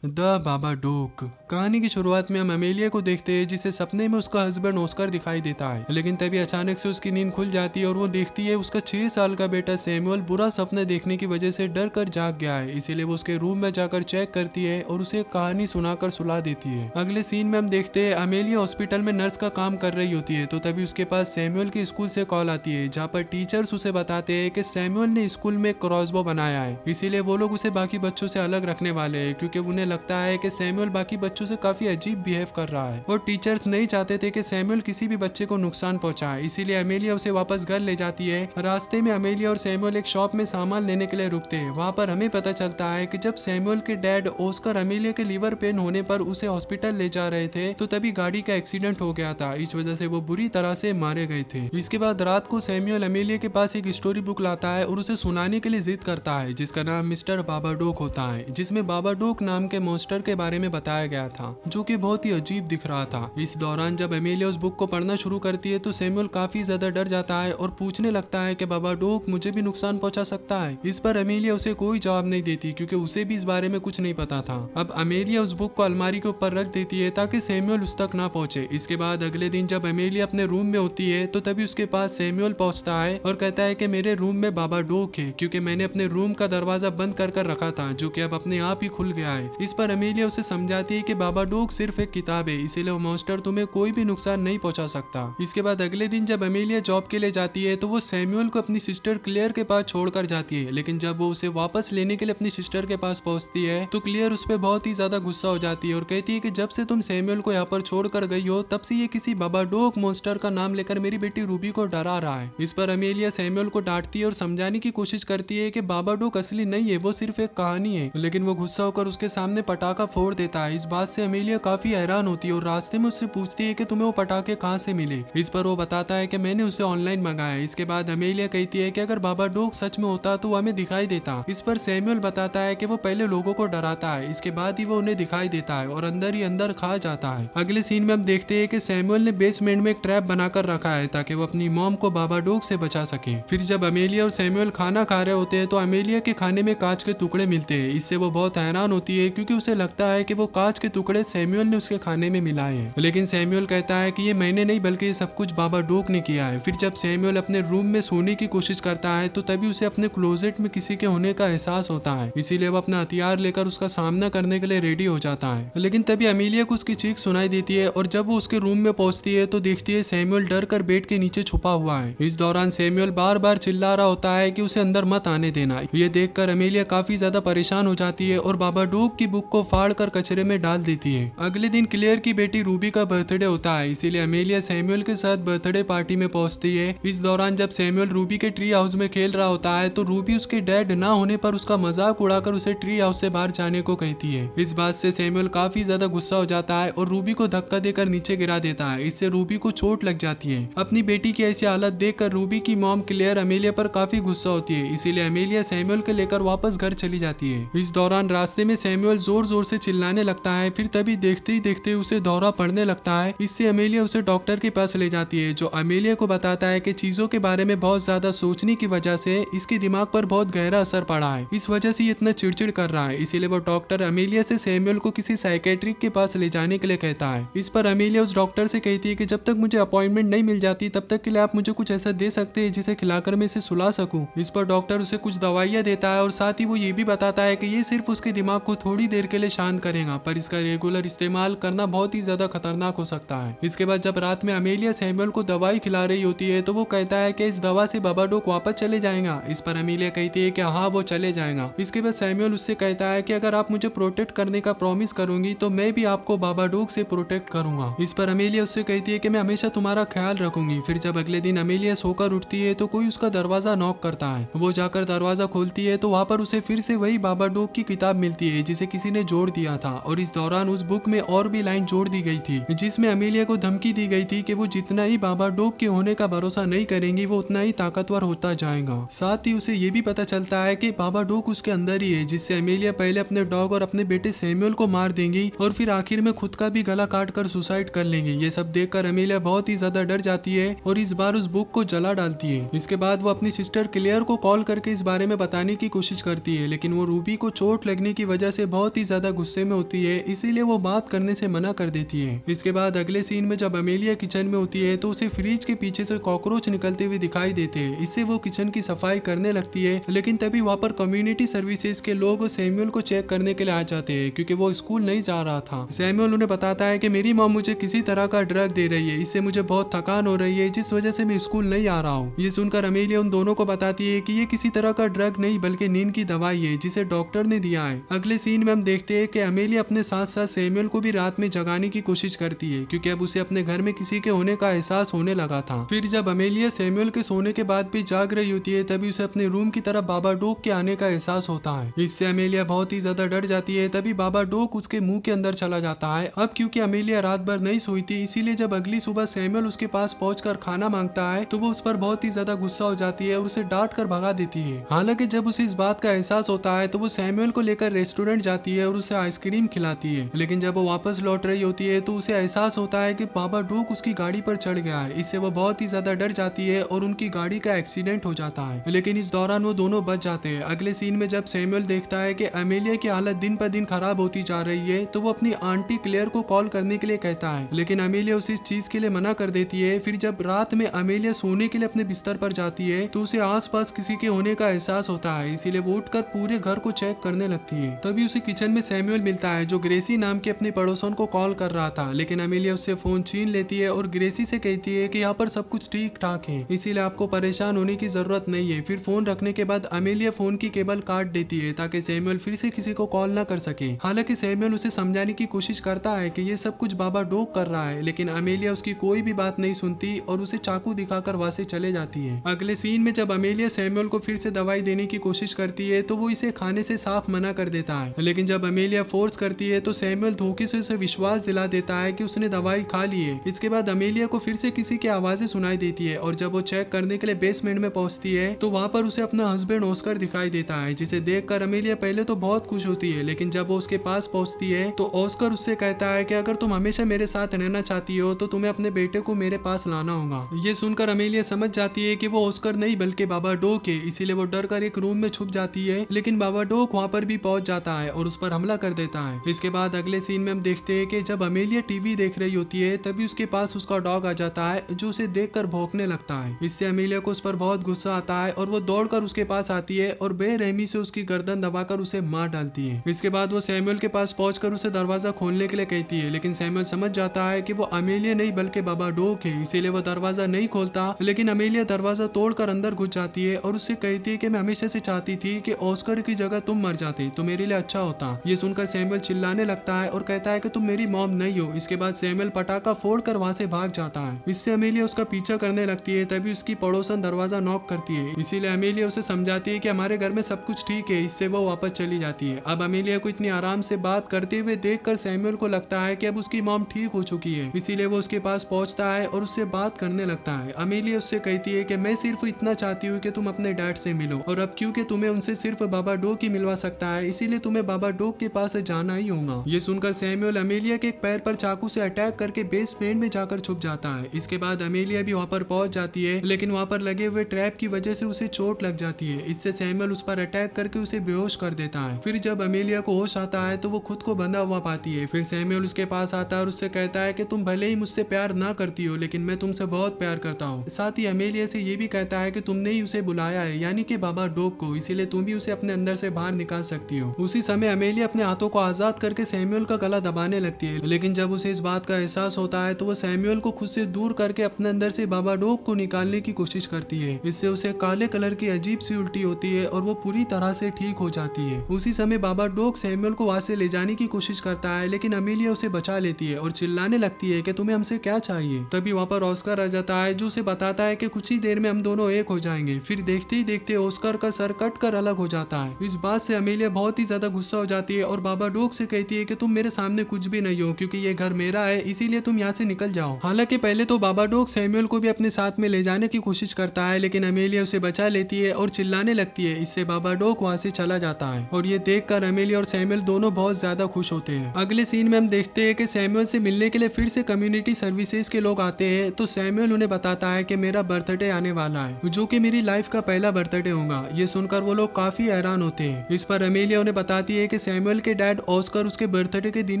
The बाबाडोक। कहानी की शुरुआत में हम अमेलिया को देखते हैं जिसे सपने में उसका हस्बैंड ऑस्कर दिखाई देता है, लेकिन तभी अचानक से उसकी नींद खुल जाती है और वो देखती है उसका 6 साल का बेटा सैमुअल बुरा सपना देखने की वजह से डर कर जाग गया है। इसीलिए वो उसके रूम में जाकर चेक करती है और उसे एक कहानी सुनाकर सुला देती है। अगले सीन में हम देखते हैं अमेलिया हॉस्पिटल में नर्स का काम कर रही होती है, तो तभी उसके पास सैमुअल के स्कूल से कॉल आती है जहाँ पर टीचर्स उसे बताते हैं कि सैमुअल ने स्कूल में क्रॉसबो बनाया है, इसीलिए वो लोग उसे बाकी बच्चों से अलग रखने वाले हैं क्योंकि उन्हें लगता है कि सैमुअल बाकी बच्चों से काफी अजीब बिहेव कर रहा है और टीचर्स नहीं चाहते थे कि सैमुअल किसी भी बच्चे को नुकसान पहुंचाए। इसीलिए अमेलिया उसे वापस घर ले जाती है। रास्ते में अमेलिया और सैमुअल एक शॉप में सामान लेने के लिए रुकते हैं। वहाँ पर हमें पता चलता है कि जब सैमुअल के डैड ऑस्कर अमेलिया के लीवर पेन होने पर उसे हॉस्पिटल ले जा रहे थे तो तभी गाड़ी का एक्सीडेंट हो गया था। इस वजह से वो बुरी तरह से मारे गए थे। इसके बाद रात को सैमुअल अमेलिया के पास एक स्टोरी बुक लाता है और उसे सुनाने के लिए जिद करता है जिसका नाम मिस्टर बाबाडोक होता है, जिसमें बाबाडोक नाम के मॉन्स्टर के बारे में बताया गया था जो कि बहुत ही अजीब दिख रहा था। इस दौरान जब अमेलिया उस बुक को पढ़ना शुरू करती है तो सैमुअल काफी ज्यादा डर जाता है और पूछने लगता है कि बाबाडोक मुझे भी नुकसान पहुंचा सकता है। इस पर अमेलिया उसे कोई जवाब नहीं देती क्योंकि उसे भी इस बारे में कुछ नहीं पता था। अब अमेलिया उस बुक को अलमारी के ऊपर रख देती है ताकि सैमुअल उस तक ना पहुंचे। इसके बाद अगले दिन जब अमेलिया अपने रूम में होती है तो तभी उसके पास सैमुअल पहुंचता है और कहता है कि मेरे रूम में बाबाडोक है क्योंकि मैंने अपने रूम का दरवाजा बंद कर रखा था जो कि अब अपने आप ही खुल गया है। इस पर अमेलिया उसे समझाती है कि बाबाडोक सिर्फ एक किताब है, इसीलिए वो मॉन्स्टर तुम्हें कोई भी नुकसान नहीं पहुंचा सकता। इसके बाद अगले दिन जब अमेलिया जॉब के लिए जाती है तो वो सैमुअल को अपनी सिस्टर क्लेयर के पास छोड़कर जाती है, लेकिन जब वो उसे वापस लेने के लिए अपनी सिस्टर के पास पहुंचती है तो क्लेयर उस पर बहुत ही ज्यादा गुस्सा हो जाती है और कहती है कि जब से तुम सैमुअल को यहाँ पर छोड़कर गई हो तब से ये किसी बाबाडोक मॉन्स्टर का नाम लेकर मेरी बेटी रूबी को डरा रहा है। इस पर अमेलिया सैमुअल को डांटती है और समझाने की कोशिश करती है कि बाबाडोक असली नहीं है, वो सिर्फ एक कहानी है, लेकिन वो गुस्सा होकर उसके सामने पटाखा फोड़ देता है। इस बात से अमेलिया काफी हैरान होती है और रास्ते में उससे पूछती है कि तुम्हें वो पटाखे कहाँ से मिले। इस पर वो बताता है कि मैंने उसे ऑनलाइन मंगाया। इसके बाद अमेलिया कहती है कि अगर बाबाडोक सच में होता तो वो हमें दिखाई देता। इस पर सैमुअल बताता है कि वो पहले लोगों को डराता है, इसके बाद ही वो उन्हें दिखाई देता है और अंदर ही अंदर खा जाता है। अगले सीन में हम देखते हैं कि सैमुअल ने बेसमेंट में एक ट्रैप बनाकर रखा है ताकि वो अपनी मॉम को बाबाडोक से बचा सके। फिर जब अमेलिया और सैमुअल खाना खा रहे होते हैं तो अमेलिया के खाने में कांच के टुकड़े मिलते हैं। इससे वो बहुत हैरान होती है क्योंकि उसे लगता है कि वो कांच के टुकड़े सैमुअल ने उसके खाने में मिलाए हैं, लेकिन सैमुअल कहता है कि ये मैंने नहीं बल्कि ये सब कुछ बाबाडोक ने किया है। फिर जब सैमुअल अपने रूम में सोने की कोशिश करता है तो तभी उसे अपने क्लोजेट में किसी के होने का एहसास होता है, इसीलिए वो अपना हथियार लेकर उसका सामना करने के लिए रेडी हो जाता है। लेकिन तभी अमेलिया को उसकी चीख सुनाई देती है और जब वो उसके रूम में पहुंचती है तो देखती है सैमुअल डर कर बेड के नीचे छुपा हुआ है। इस दौरान सैमुअल बार बार चिल्ला रहा होता है कि उसे अंदर मत आने देना। ये देखकर अमेलिया काफी ज्यादा परेशान हो जाती है और बाबाडोक की बुक को फाड़ कर कचरे में डाल देती है। अगले दिन क्लेयर की बेटी रूबी का बर्थडे होता है, इसीलिए अमेलिया सैमुअल के साथ बर्थडे पार्टी में पहुंचती है। इस दौरान जब सैमुअल रूबी के ट्री हाउस में खेल रहा होता है तो रूबी उसके डैड ना होने पर उसका मजाक उड़ाकर उसे ट्री हाउस से बाहर जाने को कहती है। इस बात से सैमुअल काफी ज्यादा गुस्सा हो जाता है और रूबी को धक्का देकर नीचे गिरा देता है। इससे रूबी को चोट लग जाती है। अपनी बेटी की ऐसी हालत देखकर रूबी की मॉम क्लेयर अमेलिया पर काफी गुस्सा होती है, इसीलिए अमेलिया सैमुअल को लेकर वापस घर चली जाती है। इस दौरान रास्ते में सैमुअल जोर जोर से चिल्लाने लगता है। फिर तभी देखते ही देखते उसे दौरा पड़ने लगता है। इससे अमेलिया उसे डॉक्टर के पास ले जाती है जो अमेलिया को बताता है कि चीजों के बारे में बहुत ज्यादा सोचने की वजह से इसके दिमाग पर बहुत गहरा असर पड़ा है, इस वजह से ये इतना चिड़चिड़ कर रहा है। इसीलिए वो डॉक्टर अमेलिया से सैमुअल को किसी साइकेट्रिक के पास ले जाने के लिए कहता है। इस पर अमेलिया उस डॉक्टर से कहती है कि जब तक मुझे अपॉइंटमेंट नहीं मिल जाती तब तक के लिए आप मुझे कुछ ऐसा दे सकते हैं जिसे खिलाकर मैं इसे सुला सकूं। इस पर डॉक्टर उसे कुछ दवाइयां देता है और साथ ही वो ये भी बताता है कि ये सिर्फ उसके दिमाग को थोड़ी देर के लिए शांत करेगा, पर इसका रेगुलर इस्तेमाल करना बहुत ही ज्यादा खतरनाक हो सकता है। इसके बाद जब रात में अमेलिया सैमुअल को दवाई खिला रही होती है तो वो कहता है कि इस दवा से बाबाडोक वापस चले जाएगा। इस पर अमेलिया कहती है कि हाँ वो चले जाएगा। इसके बाद सैमुअल उससे कहता है कि अगर आप मुझे प्रोटेक्ट करने का प्रॉमिस करूंगी तो मैं भी आपको बाबाडोक से प्रोटेक्ट करूंगा। इस पर अमेलिया उससे कहती है कि मैं हमेशा तुम्हारा ख्याल रखूंगी। फिर जब अगले दिन अमेलिया सोकर उठती है तो कोई उसका दरवाजा नॉक करता है। वो जाकर दरवाजा खोलती है तो वहाँ पर उसे फिर से वही बाबाडोक की किताब मिलती है जिसे किसी ने जोड़ दिया था और इस दौरान उस बुक में और भी लाइन जोड़ दी गई थी जिसमें अमेलिया को धमकी दी गई थी कि वो जितना ही बाबाडोक के होने का भरोसा नहीं करेंगी वो उतना ही ताकतवर होता जाएगा। साथ ही उसे ये भी पता चलता है कि बाबाडोक उसके अंदर ही है, जिससे अमेलिया पहले अपने डॉग और अपने बेटे सैमुअल को मार देंगी और फिर आखिर में खुद का भी गला काट कर सुसाइड कर लेंगी। ये सब देखकर अमेलिया बहुत ही ज्यादा डर जाती है और इस बार उस बुक को जला डालती है। इसके बाद वो अपनी सिस्टर क्लेयर को कॉल करके इस बारे में बताने की कोशिश करती है, लेकिन वो रूबी को चोट लगने की वजह से बहुत बहुत ही ज्यादा गुस्से में होती है, इसीलिए वो बात करने से मना कर देती है। इसके बाद अगले सीन में जब अमेलिया किचन में होती है तो उसे फ्रिज के पीछे से कॉकरोच निकलते हुए दिखाई देते हैं। इससे वो किचन की सफाई करने लगती है, लेकिन तभी वहाँ पर कम्युनिटी सर्विसेज के लोग सैमुअल को चेक करने के लिए आ जाते हैं क्योंकि वो स्कूल नहीं जा रहा था। सैमुअल उन्हें बताता है कि मेरी मॉम मुझे किसी तरह का ड्रग दे रही है, इससे मुझे बहुत थकान हो रही है, जिस वजह से मैं स्कूल नहीं आ रहा हूँ। ये सुनकर अमेलिया उन दोनों को बताती है कि ये किसी तरह का ड्रग नहीं बल्कि नींद की दवाई है जिसे डॉक्टर ने दिया है। अगले सीन में हम देखते हैं कि अमेलिया अपने साथ साथ सैमुअल को भी रात में जगाने की कोशिश करती है क्योंकि अब उसे अपने घर में किसी के होने का एहसास होने लगा था। फिर जब अमेलिया सैमुअल के सोने के बाद भी जाग रही होती है तभी उसे अपने रूम की तरफ बाबा डोक के आने का एहसास होता है। इससे अमेलिया बहुत ही ज्यादा डर जाती है। तभी बाबा डोक उसके मुंह के अंदर चला जाता है। अब क्योंकि अमेलिया रात भर नहीं सोई थी, इसीलिए जब अगली सुबह सैमुअल उसके पास पहुंचकर खाना मांगता है तो वो उस पर बहुत ही ज्यादा गुस्सा हो जाती है और उसे डांट कर भगा देती है। हालांकि जब उसे इस बात का एहसास होता है तो वो सैमुअल को लेकर रेस्टोरेंट जाती है और उसे आइसक्रीम खिलाती है। लेकिन जब वो वापस लौट रही होती है तो उसे एहसास होता है कि बाबा डोक उसकी गाड़ी पर चढ़ गया है। इससे वो बहुत ही ज्यादा डर जाती है और उनकी गाड़ी का एक्सीडेंट हो जाता है, लेकिन इस दौरान वो दोनों बच जाते हैं। अगले सीन में जब सैमुअल देखता है कि अमेलिया की हालत दिन पर दिन खराब होती जा रही है तो वो अपनी आंटी क्लेयर को कॉल करने के लिए कहता है, लेकिन अमेलिया उसे इस चीज के लिए मना कर देती है। फिर जब रात में अमेलिया सोने के लिए अपने बिस्तर पर जाती है तो उसे आसपास किसी के होने का एहसास होता है, इसीलिए वो उठकर पूरे घर को चेक करने लगती है। तभी उसे किचन में सैमुअल मिलता है जो ग्रेसी नाम के अपने पड़ोसन को कॉल कर रहा था, लेकिन अमेलिया उससे फोन छीन लेती है और ग्रेसी से कहती है कि यहाँ पर सब कुछ ठीक ठाक है, इसीलिए आपको परेशान होने की जरूरत नहीं है। फिर फोन रखने के बाद अमेलिया फोन की केबल काट देती है ताकि सैमुअल फिर से किसी को कॉल ना कर सके। हालांकि सैमुअल उसे समझाने की कोशिश करता है कि ये सब कुछ बाबा डोक कर रहा है, लेकिन अमेलिया उसकी कोई भी बात नहीं सुनती और उसे चाकू दिखाकर वहां से चले जाती है। अगले सीन में जब अमेलिया सैमुअल को फिर से दवाई देने की कोशिश करती है तो वो इसे खाने से साफ मना कर देता है, लेकिन जब अमेलिया फोर्स करती है तो सैमुअल धोखे से उसे विश्वास दिला देता है कि उसने दवाई खा ली है। इसके बाद अमेलिया को फिर से किसी की आवाजें सुनाई देती है और जब वो चेक करने के लिए बेसमेंट में पहुंचती है तो वहां पर उसे अपना हस्बैंड ऑस्कर दिखाई देता है, जिसे देखकर अमेलिया पहले तो बहुत खुश होती है, लेकिन जब वो उसके पास पहुंचती है तो ऑस्कर उससे कहता है कि अगर तुम हमेशा मेरे साथ रहना चाहती हो तो तुम्हें अपने बेटे को मेरे पास लाना होगा। ये सुनकर अमेलिया समझ जाती है कि वो ऑस्कर नहीं बल्कि बाबा डोक है, इसीलिए वो डर कर एक रूम में छुप जाती है, लेकिन बाबा डोक वहाँ पर भी पहुंच जाता है और उस पर हमला कर देता है। इसके बाद अगले सीन में हम देखते हैं कि जब अमेलिया टीवी देख रही होती है तभी उसके पास उसका डॉग आ जाता है जो उसे देखकर भौंकने लगता है। इससे अमेलिया को उस पर बहुत गुस्सा आता है और वो दौड़कर उसके पास आती है और बेरहमी से उसकी गर्दन दबाकर उसे मार डालती है। इसके बाद वो सैमुअल के पास पहुंचकर उसे दरवाजा खोलने के लिए कहती है, लेकिन सैमुअल समझ जाता है कि वो अमेलिया नहीं बल्कि बाबा डोक है, इसीलिए वो दरवाजा नहीं खोलता। लेकिन अमेलिया दरवाजा तोड़कर अंदर घुस जाती है और उससे कहती है कि मैं हमेशा से चाहती थी कि ऑस्कर की जगह तुम मर जाते तो मेरे लिए अच्छा होता। ये सुनकर सैमुअल चिल्लाने लगता है और कहता है कि तुम मेरी मॉम नहीं हो। इसके बाद सैमुअल पटाखा फोड़कर वहां से भाग जाता है। इससे अमेलिया उसका पीछा करने लगती है। तभी उसकी पड़ोसन दरवाजा नॉक करती है, इसीलिए अमेलिया उसे समझाती है कि हमारे घर में सब कुछ ठीक है। इससे वो वापस चली जाती है। अब अमेलिया को इतनी आराम से बात करते हुए देखकर सैमुअल को लगता है कि अब उसकी मॉम ठीक हो चुकी है, इसीलिए वो उसके पास पहुंचता है और उससे बात करने लगता है। अमेलिया उससे कहती है कि मैं सिर्फ इतना चाहती हूँ कि तुम अपने डैड से मिलो और अब क्योंकि तुम्हें उनसे सिर्फ बाबा डोक ही मिलवा सकता है, इसीलिए तुम्हें बाबा डोक के पास जाना ही होगा। ये सुनकर सैमुअल अमेलिया के एक पैर पर चाकू से अटैक करके बेसमेंट में जाकर छुप जाता है। इसके बाद अमेलिया भी वहाँ पर पहुंच जाती है, लेकिन वहाँ पर लगे हुए ट्रैप की वजह से उसे चोट लग जाती है। इससे सैमुअल उस पर अटैक करके उसे बेहोश कर देता है। फिर जब अमेलिया को होश आता है तो वो खुद को बंधा हुआ पाती है। फिर सैमुअल उसके पास आता है और उससे कहता है कि तुम भले ही मुझसे प्यार ना करती हो, लेकिन मैं तुमसे बहुत प्यार करता हूँ। साथ ही अमेलिया से ये भी कहता है कि तुमने ही उसे बुलाया है, यानी कि बाबा डोक को, इसीलिए तुम भी उसे अपने अंदर से बाहर निकाल सकती हो। उसी समय अमेलिया अपने हाथों को आजाद करके सैमुअल का गला दबाने लगती है, लेकिन जब उसे इस बात का एहसास होता है तो वो सैमुअल को खुद से दूर करके अपने अंदर से बाबा डोक को निकालने की कोशिश करती है। इससे उसे काले कलर की अजीब सी उल्टी होती है और वो पूरी तरह से ठीक हो जाती है। उसी समय बाबा डोक सैमुअल को वहां से ले जाने की कोशिश करता है, लेकिन अमेलिया उसे बचा लेती है और चिल्लाने लगती है कि तुम्हें हमसे क्या चाहिए। तभी वहाँ पर ऑस्कर आ जाता है जो उसे बताता है कि कुछ ही देर में हम दोनों एक हो जाएंगे। फिर देखते ही देखते ऑस्कर का सर कट कर अलग हो जाता है। इस बात से अमेलिया बहुत ही ज्यादा गुस्सा हो जाती है और बाबा डोक से कहती है कि तुम मेरे सामने कुछ भी नहीं हो, क्योंकि ये घर मेरा है, इसीलिए तुम यहाँ से निकल जाओ। हालांकि पहले तो बाबा डोक सैमुअल को भी अपने साथ में ले जाने की कोशिश करता है, लेकिन अमेलिया उसे बचा लेती है और चिल्लाने लगती है। इससे बाबा डोक वहाँ से चला जाता है और ये देखकर अमेलिया और सैमुअल दोनों बहुत ज्यादा खुश होते हैं। अगले सीन में हम देखते हैं कि सैमुअल से मिलने के लिए फिर से कम्युनिटी सर्विसेज के लोग आते हैं, तो सैमुअल उन्हें बताता है कि मेरा बर्थडे आने वाला है, जो कि मेरी लाइफ का पहला बर्थडे होगा। ये सुनकर वो लोग काफी हैरान होते हैं। इस पर अमेलिया उन्हें बताती है कि सैमुअल के डैड ऑस्कर उसके बर्थडे के दिन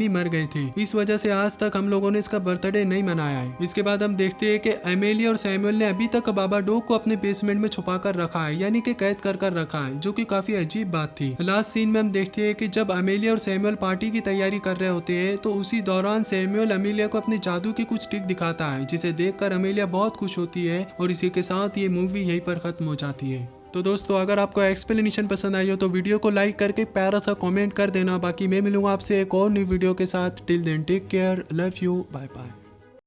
ही मर गए थे। इस वजह से आज तक हम लोगों ने इसका बर्थडे नहीं मनाया है। इसके बाद हम देखते हैं कि एमिलिया और सैमुअल ने अभी तक बाबा डॉग को अपने बेसमेंट में छुपा कर रखा है, यानी कि कैद कर रखा है, जो कि काफी अजीब बात थी। लास्ट सीन में हम देखते हैं कि जब एमिलिया और सैमुअल पार्टी की तैयारी कर रहे होते हैं तो उसी दौरान सैमुअल एमिलिया को अपने जादू की कुछ ट्रिक दिखाता है, जिसे देखकर एमिलिया बहुत खुश होती है और इसी के साथ ये मूवी यहीं पर खत्म हो जाती है। तो दोस्तों, अगर आपको एक्सप्लेनेशन पसंद आई हो तो वीडियो को लाइक करके प्यारा सा कमेंट कर देना। बाकी मैं मिलूंगा आपसे एक और न्यू वीडियो के साथ। Till then take care, love you, bye bye.